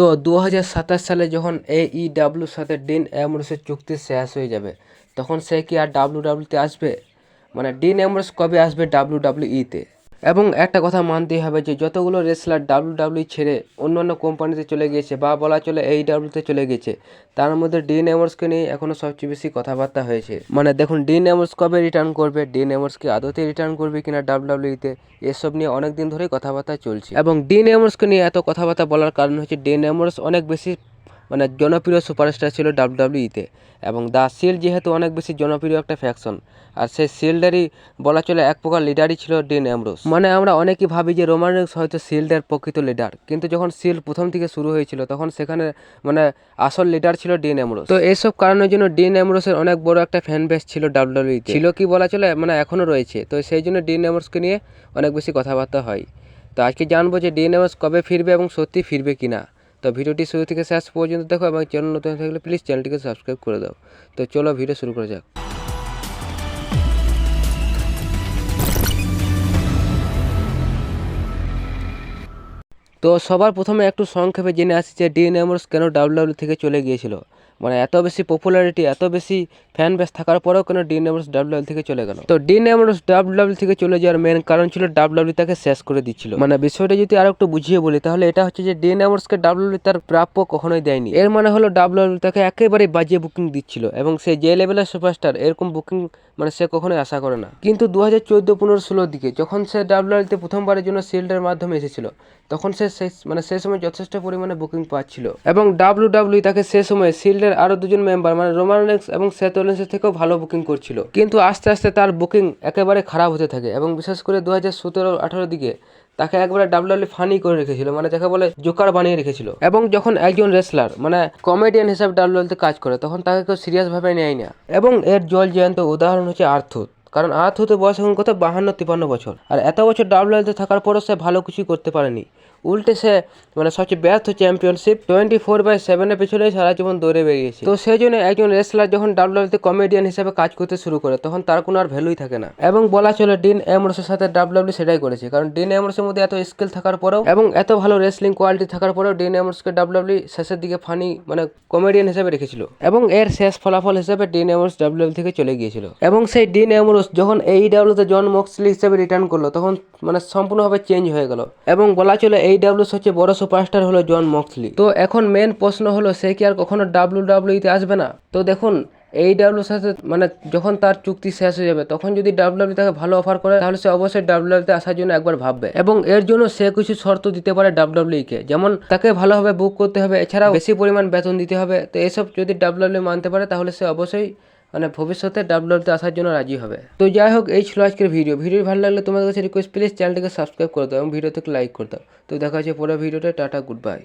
তো 2027 সালে যখন AEWর সাথে ডিন অ্যামব্রোসের চুক্তি শেষ হয়ে যাবে, তখন সে কি আর ডাব্লিউডাব্লিউতে আসবে? মানে ডিন অ্যামব্রোস কবে আসবে ডাব্লিউডাব্লিউইতে? এবং একটা কথা মানতেই হবে যে যতগুলো রেসলার ডাব্লিউডাব্লিউ ছেড়ে অন্যান্য কোম্পানিতে চলে গিয়েছে বা বলা চলে AEWতে চলে গেছে, তার মধ্যে ডিন অ্যামব্রোসকে নিয়ে এখনও সবচেয়ে বেশি কথাবার্তা হয়েছে। মানে দেখুন, ডিন অ্যামব্রোস কবে রিটার্ন করবে, ডিন অ্যামব্রোসকে আদতে রিটার্ন করবে কিনা ডাব্লিউডাব্লিউতে, এসব নিয়ে অনেক দিন ধরেই কথাবার্তা চলছে। এবং ডিন অ্যামব্রোসকে নিয়ে এত কথাবার্তা বলার কারণ হচ্ছে ডিন অ্যামব্রোস অনেক বেশি জনপ্রিয় সুপারস্টার ছিল ডাব্লিউডাব্লিউইতে, এবং দ্য শিল্ড যেহেতু অনেক বেশি জনপ্রিয় একটা ফ্যাকশন, আর সেই শিল্ডেরই বলা চলে এক প্রকার লিডারই ছিল ডিন অ্যামব্রোস। আমরা অনেকেই ভাবি যে রোমান রেইন্স হয়তো শিল্ডের প্রকৃত লিডার, কিন্তু যখন শিল্ড প্রথম থেকে শুরু হয়েছিল তখন সেখানে আসল লিডার ছিল ডিন অ্যামব্রোস। তো এইসব কারণের জন্য ডিন অ্যামব্রোসের অনেক বড় একটা ফ্যান বেস ছিল ডাব্লিউডাব্লিউইতে, ছিল কি বলা চলে এখনও রয়েছে। তো সেই জন্য ডিন অ্যামব্রোসকে নিয়ে অনেক বেশি কথাবার্তা হয়। তো আজকে জানবো যে ডিন অ্যামব্রোস কবে ফিরবে এবং সত্যি ফিরবে কিনা। তো ভিডিওটি শুরু থেকে শেষ পর্যন্ত দেখো, এবং চ্যানেল নতুন থাকলে প্লিজ চ্যানেলটিকে সাবস্ক্রাইব করে দাও। তো চলো ভিডিও শুরু করা যাক। তো সবার প্রথমে একটু সংক্ষেপে জেনে আসি যে ডিন অ্যামব্রোস কেন ডাব্লিউডাব্লিউ থেকে চলে গিয়েছিল। এত বেশি পপুলারিটি, এত বেশি ফ্যান বেস থাকার পরেও কেন ডিন অ্যামব্রোস ডাব্লিউডাব্লিউ থেকে চলে গেল। তো ডিন অ্যামব্রোস ডাব্লিউডাব্লিউ থেকে চলে যাওয়ার মেন কারণ ছিল ডাব্লিউডাব্লিউ তাকে শেষ করে দিচ্ছিল। বিষয়টা যদি আরো একটু বুঝিয়ে বলি, তাহলে এটা হচ্ছে যে ডিন অ্যামব্রোসকে ডাব্লিউডাব্লিউ তার প্রাপ্য কখনোই দেয়নি। এর মানে হলো ডাব্লিউডাব্লিউ তাকে একেবারে বাজে বুকিং দিচ্ছিল, এবং সে যে লেভেলের সুপারস্টার এরকম বুকিং সে কখনোই আশা করে না। কিন্তু 2014-15-16 দিকে যখন সে ডাব্লিউডাব্লিউতে প্রথমবারের জন্য শিল্ডের মাধ্যমে এসেছিল, তখন সে সেই সময় যথেষ্ট পরিমাণে বুকিং পাচ্ছিল, এবং ডাব্লিউডাব্লিউ তাকে সে সময় শিল্ডের আরো দুজন মেম্বার রোমান রেইন্স এবং সেথ রোলিন্সের থেকেও ভালো বুকিং করছিল। কিন্তু আস্তে আস্তে তার বুকিং একেবারে খারাপ হতে থাকে, এবং বিশেষ করে 2017-18 দিকে তাকে একবারে ডাব্লিউডাব্লিউ ফানি করে রেখেছিল, যাকে বলে জোকার বানিয়ে রেখেছিল। এবং যখন একজন রেসলার কমেডিয়ান হিসাবে ডাব্লিউডাব্লিউতে কাজ করে, তখন তাকে কেউ সিরিয়াস ভাবে নেয় না। এবং এর জল জ্যান্ত উদাহরণ হচ্ছে আর্থুর। কারণ আর্থুরের বয়স এখন কত 52-53 বছর, আর এত বছর ডাব্লিউডাব্লিউতে থাকার পরও সে ভালো কিছু করতে পারেনি। উল্টে সে সবচেয়ে ব্যর্থ চ্যাম্পিয়নশিপ 24/7 পেছনে সারা জীবন দৌড়ে বেরিয়েছে। তো সেই জন্য একজন রেসলার যখন ডাব্লিউডাব্লিউতে কমেডিয়ান হিসেবে কাজ করতে শুরু করে, তখন তার কোনো আর ভ্যালুই থাকে না। এবং বলা চলে ডিন অ্যামব্রোসের সাথে ডাব্লিউডাব্লিউ সেটাই করেছে, কারণ ডিন অ্যামব্রোসের মধ্যে এত স্কিল থাকার পরেও এবং এত ভালো রেসলিং কোয়ালিটি থাকার পরেও ডিন অ্যামব্রোসকে ডাব্লিউডাব্লিউ শেষের দিকে ফানি কমেডিয়ান হিসেবে রেখেছিল, এবং এর শেষ ফলাফল হিসেবে ডিন অ্যামব্রোস ডাব্লিউডাব্লিউ থেকে চলে গিয়েছিল। এবং সেই ডিন অ্যামব্রোস যখন AEWতে জন মক্সলি হিসেবে রিটার্ন করলো, তখন সম্পূর্ণভাবে চেঞ্জ হয়ে গেল। এবং বলা চলে AEW সবচেয়ে বড় সুপারস্টার হলো জন মক্সলি। তো এখন মেন প্রশ্ন হলো, সে কি আর কখনো ডাব্লিউডাব্লিউতে আসবে না? তো দেখুন, AEWর সাথে যখন তার চুক্তি শেষ হয়ে যাবে, তখন যদি ডাব্লিউডাব্লিউ তাকে ভালো অফার করে, তাহলে সে অবশ্যই ডাব্লিউডাব্লিউতে আসার জন্য একবার ভাববে। এবং এর জন্য সে কিছু শর্ত দিতে পারে ডাব্লিউডাব্লিউকে, যেমন তাকে ভালোভাবে বুক করতে হবে, এছাড়াও বেশি পরিমাণ বেতন দিতে হবে। তো এসব যদি ডাব্লিউডাব্লিউ মানতে পারে, তাহলে সে অবশ্যই ভবিষ্যতে ডাব্লিউডাব্লিউতে আসার জন্য রাজি হবে। তো যাই হোক, এই ছিল আজকের ভিডিও। ভালো লাগলে তোমাদের কাছে রিকোয়েস্ট, প্লিজ চ্যানেলটিকে সাবস্ক্রাইব করে দাও এবং ভিডিওতে লাইক করে দাও। তো দেখা হচ্ছে পরের ভিডিওতে। Tata, good bye.